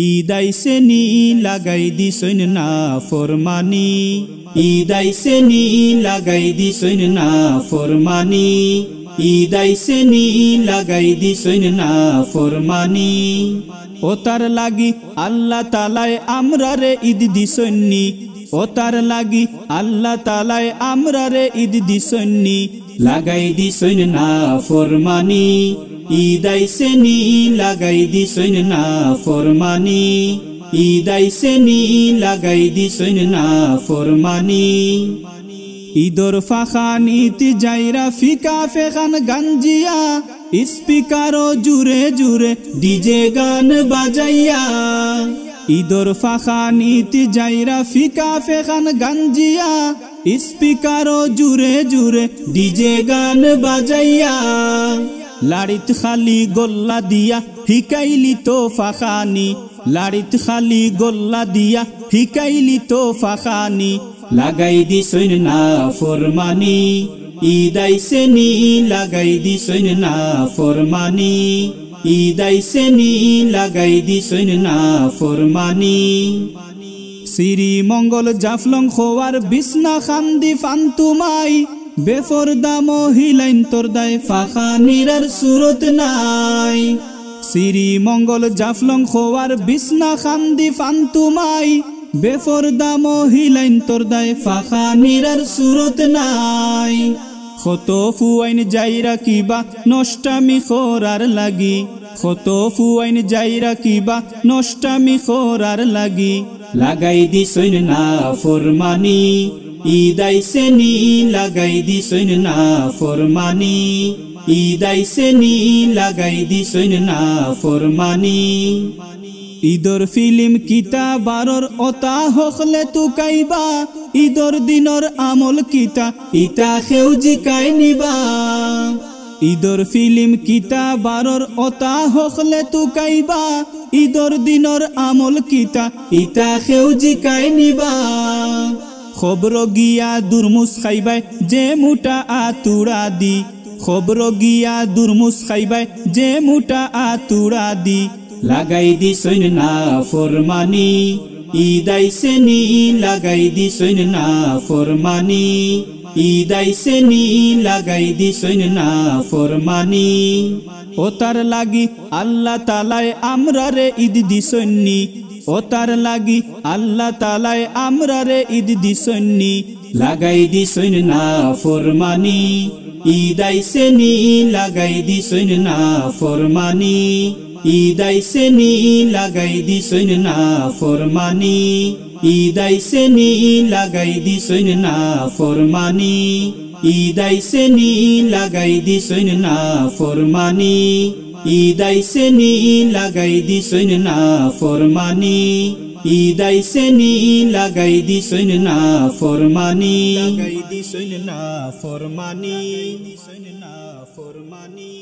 ঈদ আইছে নি লাগাই দিছইন না ফরমানি, ঈদ আইছে নি লাগাই দিছইন না ফরমানি, ঈদ আইছে নি লাগাই দিছইন না ফরমানি। ও তার লাগি আল্লাহ তাআলায় আমরারে ঈদ দিছইননি, ও তার লাগি আল্লাহ তাআলায় আমরারে ঈদ দিছইননি, লাগাই দিছইন না ফরমানি, ঈদ আইছে নি লাগাই দিছইন না ফরমানি, ঈদ আইছে নি লাগাই দিছইন না ফরমানি। ঈদর ফাখানিতি যাইরা ফিকা ফেখান গাঞ্জিয়া, স্পিকারও জুরে জুরে ডিজে গান বাজাইয়া। ঈদর ফাখানিতি যাইরা ফিকা ফেখান গাঞ্জিয়া, স্পিকারও জুরে জুরে ডিজে গান বাজাইয়া। লাড়িত খালি গোল্লা দিয়া হিকাইলি তো ফাখানি, লাড়িত খালি গোল্লা দিয়া হিকাইলি তো ফাখানি, লাগাই দিছইন না ফরমানি, ঈদ আইছে নি লাগাই দিছইন না ফরমানি, ঈদ আইছে নি লাগাই দিছইন না ফরমানি। শ্রী মঙ্গল জাফলং খোয়ার বিছনা খান্দি ফান্তুমাই, বেফরদা মহিলাইন তোর দায় ফাখানির আর সুরত নাই। শ্রী মঙ্গল জাফলং খোয়ার বিছনা খান্দি ফান্তুমাই, বেফরদা মহিলাইন তোর দায় ফাখানির আর সুরত নাই। কত ফুয়াইন যাইরা কিবা নষ্টামি খোরার লাগি, কত ফুয়াইন যাইরা কিবা নষ্টামি খোরার লাগি, লাগাই দিছইন না ফরমানি, ঈদ আইছে নি লাগাই দিছইন না ফরমানি, ঈদ আইছে নি লাগাই দিছইন না ফরমানি। ঈদর ফিল্ম কিতা বারর অতা হকলে তুকাইবা, ঈদর দিনর আমল কিতা ইতা খেউজি কাই নিবা। ঈদর ফিল্ম কিতা বারর অতা হকলে তুকাইবা, ঈদর দিনর আমল কিতা ইতা খেউজি কাই নিবা। খবর গিয়া দুরমুস খাইবাই যে মুটা আতুড়া দি, খবর গিয়া দুরমুস খাইবাই যে মুটা আতুড়া দি, লাগাই দিছইন না ফরমানি, ঈদ আইছে নি লাগাই দিছইন না ফরমানি, ঈদ আইছে নি লাগাই দিছইন না ফরমানি। ও তার লাগি আল্লাহ তাআলায় আমরারে ঈদ দিছইননি, ও তার লাগি আল্লাহ তাআলায় আমরারে ঈদ দিছইননি, লাগাই দিছইন না ফরমানি, ঈদ আইছে নি লাগাই দিছইন না ফরমানি, ঈদ আইছে নি লাগাই দিছইন না ফরমানি, ঈদ আইছে নি লাগাই দিছইন না ফরমানি, ঈদ আইছে নি লাগাই দিছইন না ফরমানি, ঈদ আইছে নি লাগাই দিছইন না ফরমানি, ঈদ আইছে নি লাগাই দিছইন না ফরমানি, লাগাই দিছইন না ফরমানি, দিছইন না ফরমানি।